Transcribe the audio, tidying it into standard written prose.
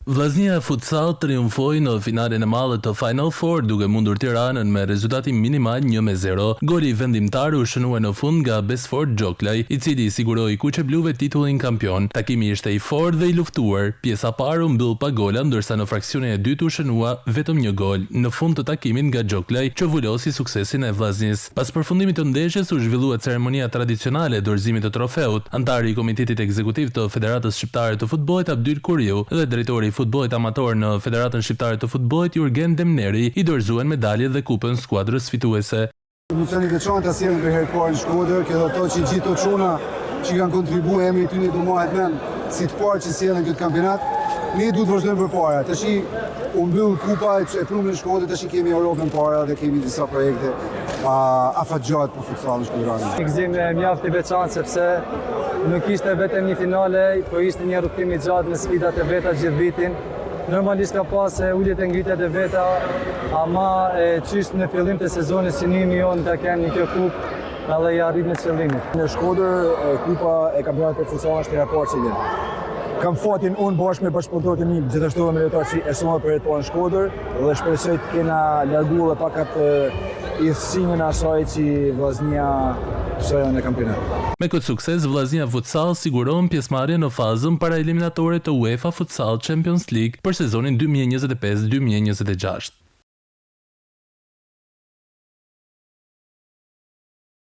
Vllaznia Futsal triumfoi në finalen e madhe të Final Four duke mundur Tiranën me rezultatin minimal 1-0. Goli vendimtar u shënua në fund nga Besford Gjoklaj, i cili siguroi kuqe bluve titullin kampion. Takimi ishte i fortë dhe i luftuar. Pjesa parë u mbyll pa gola, ndërsa në fraksionin e dytë u shënua vetëm 1 gol. Në fund të takimit nga Gjoklaj, që vulosi suksesin e vllaznisë. Pas përfundimit të ndeshjes u zhvillua ceremonia tradicionale e dorëzimit të trofeut. Antari i Komitetit Ekzekutiv të Federatës Shqiptare të Futbollit Abdyl Kuriu dhe drejtori i futbollit amator në Federatën Shqiptare të Futbollit Jurgen Demneri i dorëzuan medaljet dhe kupën skuadrës fituese. Emocioni veçantë asnjëherë për herë parë në Shkodër, që do të thotë që gjithë të çuna që kanë kontribuar emri i tyre do mohet mend si të parë që sjellën këtë kampionat. Ne duhet të vazhdojmë përpara. Tash u mbyll kupa e prumën në Shkodër, tash kemi Europën para dhe kemi disa projekte afatgjatë për futbollin shkodran. Gëzim mjaft i veçantë sepse nuk ishte vetëm një finale, po ishte një rrugtim i gjatë në sfidat e veta gjithë vitin. Normalisht ka pas uljet e ngritjet e veta, ama qysh në fillim të sezonit synimi jonë të kenë një kjo kupë edhe i arrit në qëllimit. Në Shkodër, kupa e kampionatit për futsal është e parë që vjen. Kam fatin unë bashkë me bashkëpunëtorët e mi, gjithashtu dhe me lojtarët që e sonë për jetë në Shkodër dhe shpresoj të kena largu dhe pakat idhësimin asaj që vllaznia shojon në kampionat. Me këtë sukses, vllaznia Futsal siguron pjesëmarrje në fazën para eliminatore të UEFA Futsal Champions League për sezonin 2025-2026.